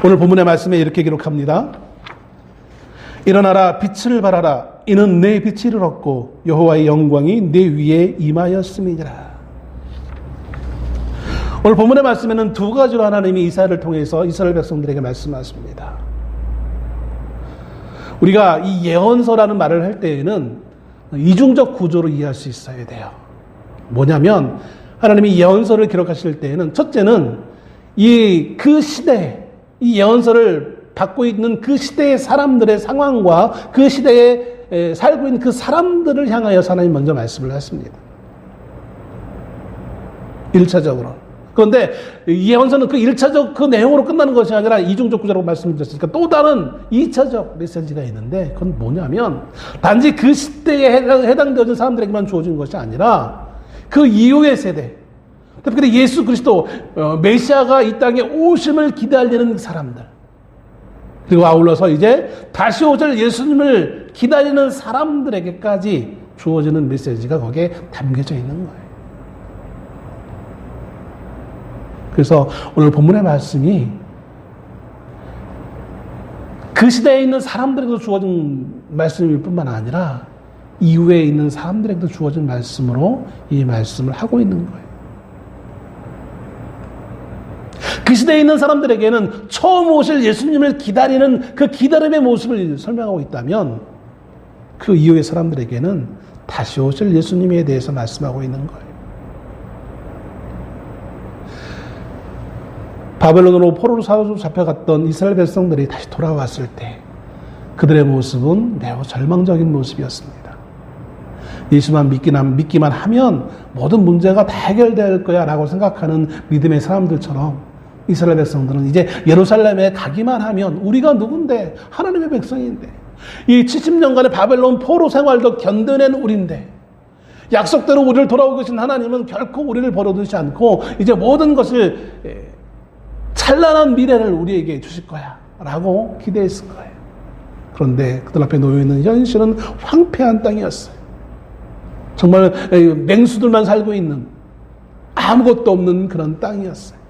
오늘 본문의 말씀에 이렇게 기록합니다. 일어나라, 빛을 발하라. 이는 내 빛이 이르렀고 여호와의 영광이 내 위에 임하였음이니라. 오늘 본문의 말씀에는 두 가지로 하나님이 이사야를 통해서 이스라엘 백성들에게 말씀하십니다. 우리가 이 예언서라는 말을 할 때에는 이중적 구조로 이해할 수 있어야 돼요. 뭐냐면 하나님이 예언서를 기록하실 때에는 첫째는 그 시대에 이 예언서를 받고 있는 그 시대의 사람들의 상황과 그 시대에 살고 있는 그 사람들을 향하여 하나님 먼저 말씀을 하십니다. 1차적으로. 그런데 이 예언서는 그 1차적 그 내용으로 끝나는 것이 아니라 이중적 구조라고 말씀드렸으니까 또 다른 2차적 메시지가 있는데 그건 뭐냐면 단지 그 시대에 해당되어진 사람들에게만 주어진 것이 아니라 그 이후의 세대, 특별히 예수 그리스도 메시아가 이 땅에 오심을 기다리는 사람들, 그리고 아울러서 이제 다시 오실 예수님을 기다리는 사람들에게까지 주어지는 메시지가 거기에 담겨져 있는 거예요. 그래서 오늘 본문의 말씀이 그 시대에 있는 사람들에게도 주어진 말씀일 뿐만 아니라 이후에 있는 사람들에게도 주어진 말씀으로 이 말씀을 하고 있는 거예요. 그 그 시대에 있는 사람들에게는 처음 오실 예수님을 기다리는 그 기다림의 모습을 설명하고 있다면 그 이후의 사람들에게는 다시 오실 예수님에 대해서 말씀하고 있는 거예요. 바벨론으로 포로로 사로잡혀 잡혀갔던 이스라엘 백성들이 다시 돌아왔을 때 그들의 모습은 매우 절망적인 모습이었습니다. 예수만 믿기만 하면 모든 문제가 다 해결될 거야 라고 생각하는 믿음의 사람들처럼 이스라엘 백성들은 이제 예루살렘에 가기만 하면 우리가 누군데 하나님의 백성인데 이 70년간의 바벨론 포로 생활도 견뎌낸 우리인데 약속대로 우리를 돌아오고 계신 하나님은 결코 우리를 버려두지 않고 이제 모든 것을 찬란한 미래를 우리에게 주실 거야 라고 기대했을 거예요. 그런데 그들 앞에 놓여있는 현실은 황폐한 땅이었어요. 정말 맹수들만 살고 있는 아무것도 없는 그런 땅이었어요.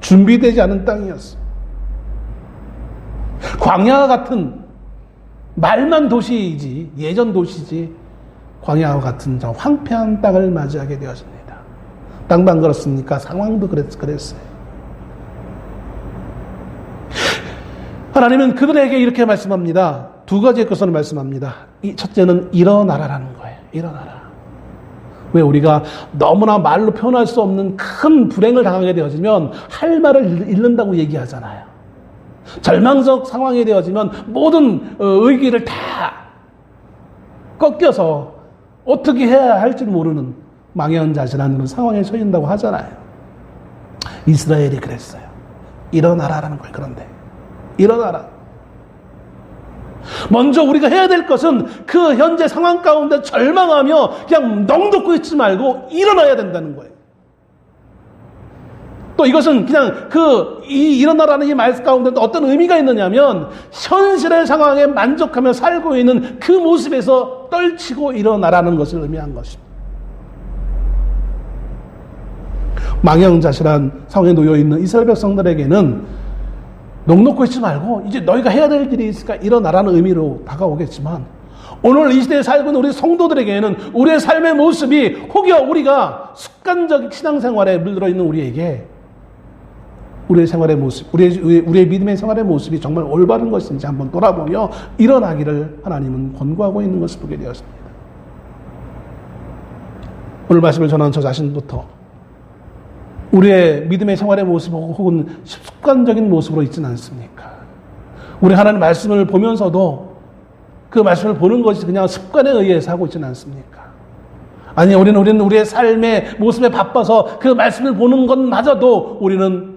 준비되지 않은 땅이었어요. 광야 같은 말만 도시이지 예전 도시지 광야와 같은 저 황폐한 땅을 맞이하게 되었습니다. 땅만 그렇습니까? 상황도 그랬어요. 하나님은 그들에게 이렇게 말씀합니다. 두 가지의 것을 말씀합니다. 첫째는 일어나라라는 거예요. 일어나라. 왜 우리가 너무나 말로 표현할 수 없는 큰 불행을 당하게 되어지면 할 말을 잃는다고 얘기하잖아요. 절망적 상황이 되어지면 모든 의기를 다 꺾여서 어떻게 해야 할지 모르는 망연자실한 그런 상황에 처한다고 하잖아요. 이스라엘이 그랬어요. 일어나라라는 거예요. 그런데 일어나라. 먼저 우리가 해야 될 것은 그 현재 상황 가운데 절망하며 그냥 넋놓고 있지 말고 일어나야 된다는 거예요. 또 이것은 그냥 일어나라는 이 말씀 가운데 어떤 의미가 있느냐면 현실의 상황에 만족하며 살고 있는 그 모습에서 떨치고 일어나라는 것을 의미한 것입니다. 망연자실한 상황에 놓여있는 이스라엘 백성들에게는 넋놓고 있지 말고 이제 너희가 해야 될 일이 있으니까 일어나라는 의미로 다가오겠지만 오늘 이 시대에 살고 있는 우리 성도들에게는 우리의 삶의 모습이 혹여 우리가 습관적 신앙생활에 물들어 있는 우리에게 우리의 생활의 모습, 우리의 믿음의 생활의 모습이 정말 올바른 것인지 한번 돌아보며 일어나기를 하나님은 권고하고 있는 것을 보게 되었습니다. 오늘 말씀을 전하는 저 자신부터 우리의 믿음의 생활의 모습 혹은 습관적인 모습으로 있지는 않습니까? 우리 하나님 말씀을 보면서도 그 말씀을 보는 것이 그냥 습관에 의해서 하고 있지는 않습니까? 아니 우리는 우리의 삶의 모습에 바빠서 그 말씀을 보는 것마저도 우리는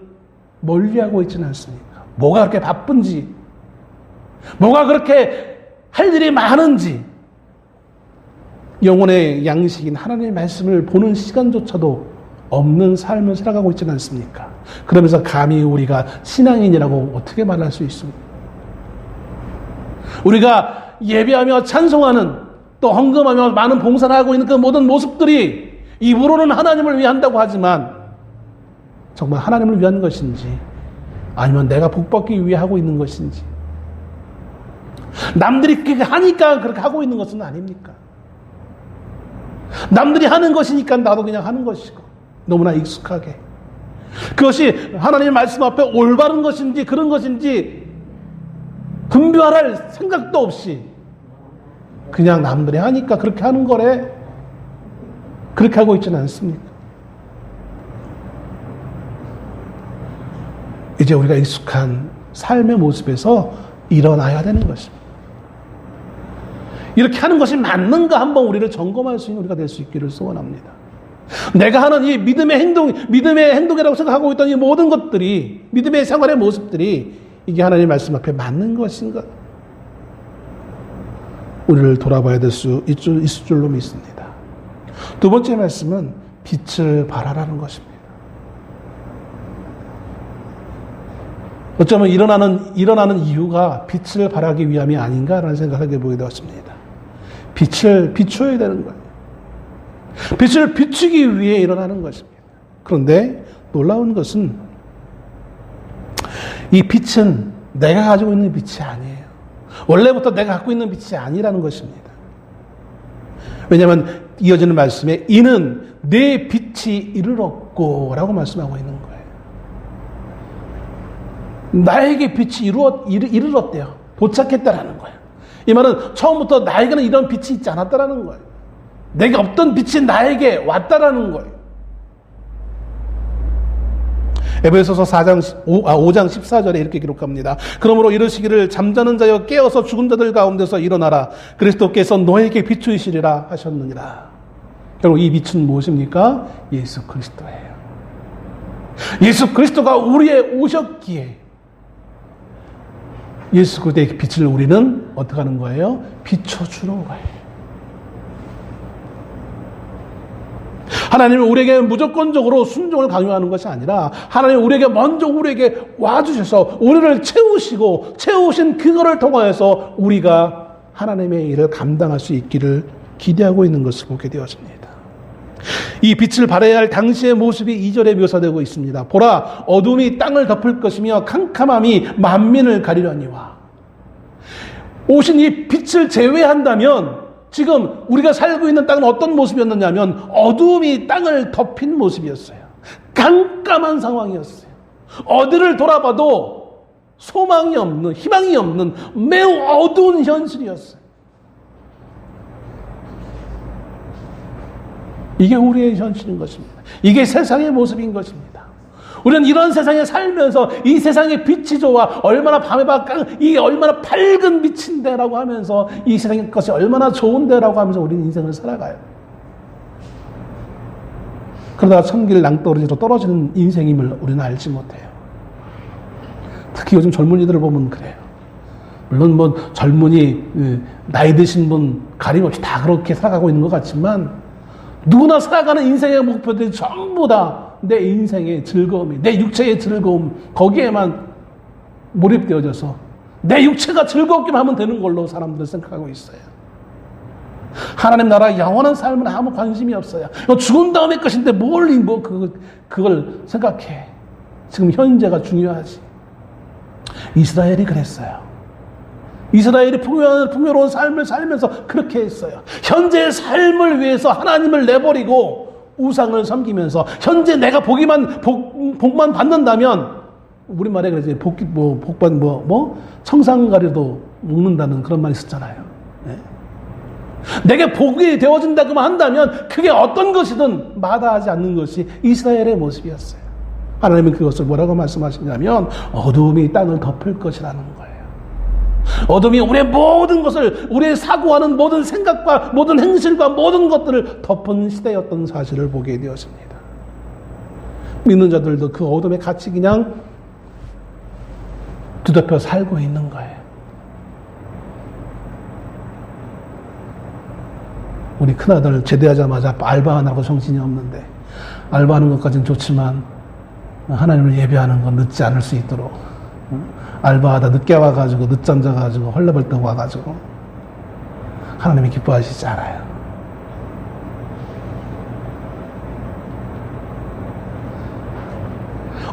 멀리하고 있지는 않습니까? 뭐가 그렇게 바쁜지, 뭐가 그렇게 할 일이 많은지, 영혼의 양식인 하나님의 말씀을 보는 시간조차도 없는 삶을 살아가고 있지는 않습니까? 그러면서 감히 우리가 신앙인이라고 어떻게 말할 수 있습니까? 우리가 예배하며 찬송하는 또 헌금하며 많은 봉사를 하고 있는 그 모든 모습들이 입으로는 하나님을 위해 한다고 하지만 정말 하나님을 위한 것인지 아니면 내가 복받기 위해 하고 있는 것인지 남들이 그렇게 하니까 그렇게 하고 있는 것은 아닙니까? 남들이 하는 것이니까 나도 그냥 하는 것이고 너무나 익숙하게 그것이 하나님의 말씀 앞에 올바른 것인지 그런 것인지 분별할 생각도 없이 그냥 남들이 하니까 그렇게 하는 거래 그렇게 하고 있지는 않습니까? 이제 우리가 익숙한 삶의 모습에서 일어나야 되는 것입니다. 이렇게 하는 것이 맞는가 한번 우리를 점검할 수 있는 우리가 될 수 있기를 소원합니다. 내가 하는 이 믿음의 행동이라고 생각하고 있던 이 모든 것들이 믿음의 생활의 모습들이 이게 하나님의 말씀 앞에 맞는 것인가? 우리를 돌아봐야 될 수 있을 줄로 믿습니다. 두 번째 말씀은 빛을 발하라는 것입니다. 어쩌면 일어나는 이유가 빛을 발하기 위함이 아닌가라는 생각을 해보게 되었습니다. 빛을 비춰야 되는 거예요. 빛을 비추기 위해 일어나는 것입니다. 그런데 놀라운 것은 이 빛은 내가 가지고 있는 빛이 아니에요. 원래부터 내가 갖고 있는 빛이 아니라는 것입니다. 왜냐하면 이어지는 말씀에 이는 내 빛이 이르렀고 라고 말씀하고 있는 거예요. 나에게 빛이 이르렀대요. 도착했다라는 거예요. 이 말은 처음부터 나에게는 이런 빛이 있지 않았다라는 거예요. 내게 없던 빛이 나에게 왔다라는 거예요. 에베소서 5장 14절에 이렇게 기록합니다. 그러므로 이르시기를 잠자는 자여 깨어서 죽은 자들 가운데서 일어나라. 그리스도께서 너에게 비추이시리라 하셨느니라. 결국 이 빛은 무엇입니까? 예수 그리스도예요. 예수 그리스도가 우리에 오셨기에 예수 그리스도의 빛을 우리는 어떻게 하는 거예요? 비춰주는 거예요. 하나님은 우리에게 무조건적으로 순종을 강요하는 것이 아니라 하나님은 우리에게 와주셔서 우리를 채우신 그거를 통하여서 우리가 하나님의 일을 감당할 수 있기를 기대하고 있는 것을 보게 되었습니다. 이 빛을 발해야 할 당시의 모습이 2절에 묘사되고 있습니다. 보라, 어둠이 땅을 덮을 것이며 캄캄함이 만민을 가리려니와. 오신 이 빛을 제외한다면 지금 우리가 살고 있는 땅은 어떤 모습이었느냐면 어둠이 땅을 덮인 모습이었어요. 깜깜한 상황이었어요. 어디를 돌아봐도 소망이 없는, 희망이 없는 매우 어두운 현실이었어요. 이게 우리의 현실인 것입니다. 이게 세상의 모습인 것입니다. 우리는 이런 세상에 살면서 이 세상의 빛이 좋아, 얼마나 밤에 이게 얼마나 밝은 빛인데라고 하면서 이 세상의 것이 얼마나 좋은데라고 하면서 우리는 인생을 살아가요. 그러다가 천길 낭떠러지로 떨어지는 인생임을 우리는 알지 못해요. 특히 요즘 젊은이들을 보면 그래요. 물론 젊은이, 나이 드신 분 가림없이 다 그렇게 살아가고 있는 것 같지만 누구나 살아가는 인생의 목표들이 전부 다 내 인생의 즐거움이, 내 육체의 즐거움, 거기에만 몰입되어져서 내 육체가 즐겁기만 하면 되는 걸로 사람들은 생각하고 있어요. 하나님 나라 영원한 삶은 아무 관심이 없어요. 죽은 다음의 것인데 그걸 생각해. 지금 현재가 중요하지. 이스라엘이 그랬어요. 이스라엘이 풍요로운 삶을 살면서 그렇게 했어요. 현재의 삶을 위해서 하나님을 내버리고 우상을 섬기면서 현재 내가 복만 받는다면 우리말에 그러지 청산가리도 먹는다는 그런 말이 있었잖아요. 네. 내게 복이 되어진다고만 한다면 그게 어떤 것이든 마다하지 않는 것이 이스라엘의 모습이었어요. 하나님은 그것을 뭐라고 말씀하시냐면 어둠이 땅을 덮을 것이라는 거예요. 어둠이 우리의 모든 것을, 우리의 사고하는 모든 생각과 모든 행실과 모든 것들을 덮은 시대였던 사실을 보게 되었습니다. 믿는 자들도 그 어둠에 같이 그냥 뒤덮여 살고 있는 거예요. 우리 큰아들 제대하자마자 알바 안 하고 정신이 없는데, 알바하는 것까지는 좋지만 하나님을 예배하는 건 늦지 않을 수 있도록, 알바하다 늦게 와가지고 늦잠 자가지고 헐레벌떡 와가지고 하나님이 기뻐하시지 않아요.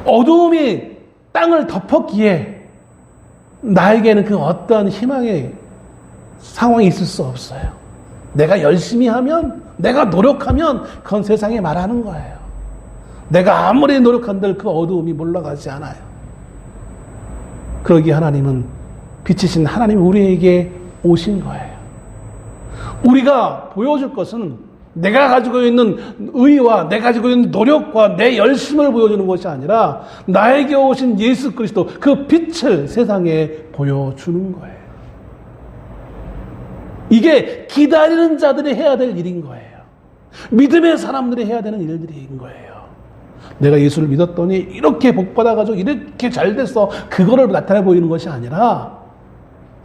어두움이 땅을 덮었기에 나에게는 그 어떠한 희망의 상황이 있을 수 없어요. 내가 열심히 하면, 내가 노력하면 그건 세상에 말하는 거예요. 내가 아무리 노력한들 그 어두움이 몰라가지 않아요. 그러기에 하나님은, 빛이신 하나님이 우리에게 오신 거예요. 우리가 보여줄 것은 내가 가지고 있는 의와 내가 가지고 있는 노력과 내 열심을 보여주는 것이 아니라 나에게 오신 예수 그리스도, 그 빛을 세상에 보여주는 거예요. 이게 기다리는 자들이 해야 될 일인 거예요. 믿음의 사람들이 해야 되는 일들인 거예요. 내가 예수를 믿었더니 이렇게 복받아가지고 이렇게 잘 됐어, 그거를 나타내 보이는 것이 아니라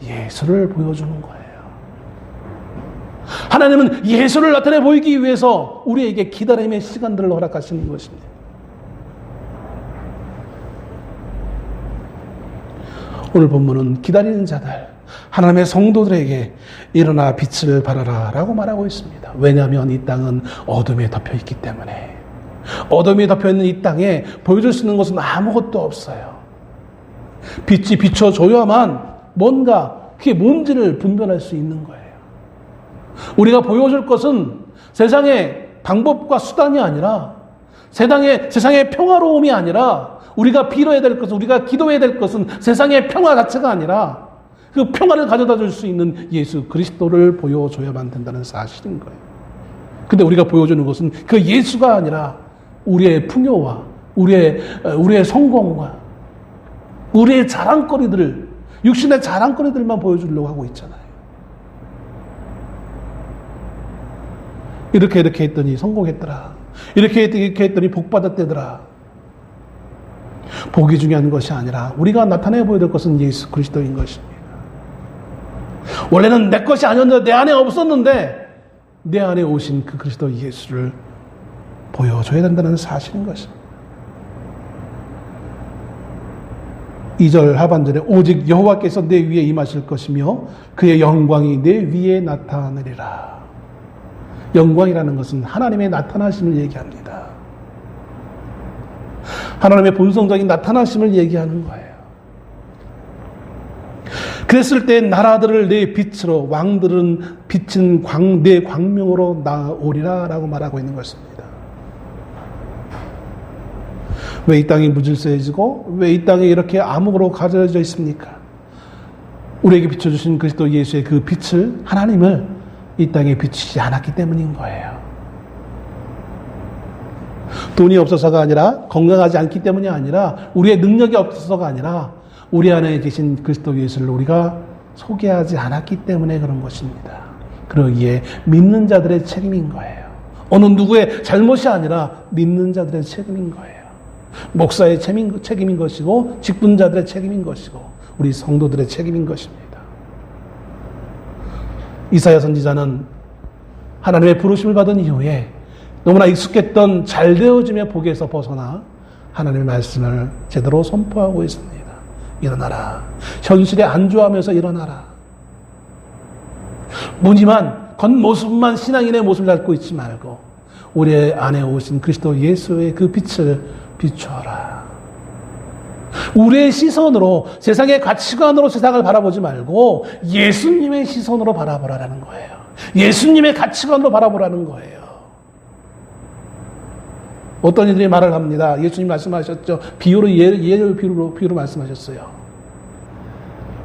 예수를 보여주는 거예요. 하나님은 예수를 나타내 보이기 위해서 우리에게 기다림의 시간들을 허락하시는 것입니다. 오늘 본문은 기다리는 자들, 하나님의 성도들에게 일어나 빛을 발하라 라고 말하고 있습니다. 왜냐하면 이 땅은 어둠에 덮여 있기 때문에. 어둠이 덮여있는 이 땅에 보여줄 수 있는 것은 아무것도 없어요. 빛이 비춰줘야만 뭔가 그게 뭔지를 분별할 수 있는 거예요. 우리가 보여줄 것은 세상의 방법과 수단이 아니라, 세상의 평화로움이 아니라 우리가 빌어야 될 것은, 우리가 기도해야 될 것은 세상의 평화 자체가 아니라 그 평화를 가져다 줄 수 있는 예수 그리스도를 보여줘야만 된다는 사실인 거예요. 근데 우리가 보여주는 것은 그 예수가 아니라 우리의 풍요와 우리의 성공과 우리의 자랑거리들을, 육신의 자랑거리들만 보여주려고 하고 있잖아요. 이렇게 했더니 성공했더라. 이렇게 했더니 복받았대더라. 복이 중요한 것이 아니라 우리가 나타내 보여야 될 것은 예수 그리스도인 것입니다. 원래는 내 것이 아니었는데, 내 안에 없었는데 내 안에 오신 그 그리스도 예수를 보여줘야 된다는 사실인 것입니다. 2절 하반절에 오직 여호와께서 내 위에 임하실 것이며 그의 영광이 내 위에 나타나리라. 영광이라는 것은 하나님의 나타나심을 얘기합니다. 하나님의 본성적인 나타나심을 얘기하는 거예요. 그랬을 때 나라들을 내 빛으로, 왕들은 빛은 내 광명으로 나오리라 라고 말하고 있는 것입니다. 왜 이 땅이 무질서해지고 왜 이 땅이 이렇게 암흑으로 가려져 있습니까? 우리에게 비춰주신 그리스도 예수의 그 빛을, 하나님을 이 땅에 비추지 않았기 때문인 거예요. 돈이 없어서가 아니라, 건강하지 않기 때문이 아니라, 우리의 능력이 없어서가 아니라 우리 안에 계신 그리스도 예수를 우리가 소개하지 않았기 때문에 그런 것입니다. 그러기에 믿는 자들의 책임인 거예요. 어느 누구의 잘못이 아니라 믿는 자들의 책임인 거예요. 목사의 책임인 것이고, 직분자들의 책임인 것이고, 우리 성도들의 책임인 것입니다. 이사야 선지자는 하나님의 부르심을 받은 이후에 너무나 익숙했던 잘되어짐의 복에서 벗어나 하나님의 말씀을 제대로 선포하고 있습니다. 일어나라. 현실에 안주하면서 일어나라. 무늬만, 겉모습만 신앙인의 모습을 갖고 있지 말고 우리 안에 오신 그리스도 예수의 그 빛을 비추어라. 우리의 시선으로, 세상의 가치관으로 세상을 바라보지 말고 예수님의 시선으로 바라보라는 거예요. 예수님의 가치관으로 바라보라는 거예요. 어떤 이들이 말을 합니다. 예수님 말씀하셨죠. 비유로 말씀하셨어요.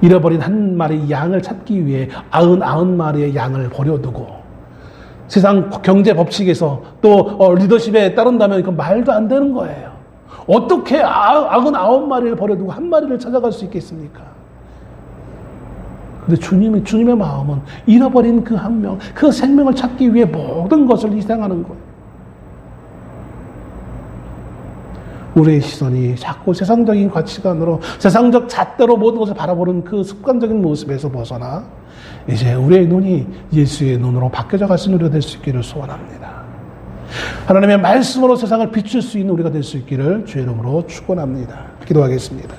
잃어버린 한 마리 양을 찾기 위해 99마리의 양을 버려두고, 세상 경제 법칙에서 또 리더십에 따른다면 이건 말도 안 되는 거예요. 어떻게 99마리를 버려두고 한 마리를 찾아갈 수 있겠습니까? 근데 주님의 마음은 잃어버린 그 한 명, 그 생명을 찾기 위해 모든 것을 희생하는 거예요. 우리의 시선이 자꾸 세상적인 가치관으로, 세상적 잣대로 모든 것을 바라보는 그 습관적인 모습에서 벗어나 이제 우리의 눈이 예수의 눈으로 바뀌어져 갈 수 있는 우리가 될 수 있기를 소원합니다. 하나님의 말씀으로 세상을 비출 수 있는 우리가 될 수 있기를 주의 이름으로 축원합니다. 기도하겠습니다.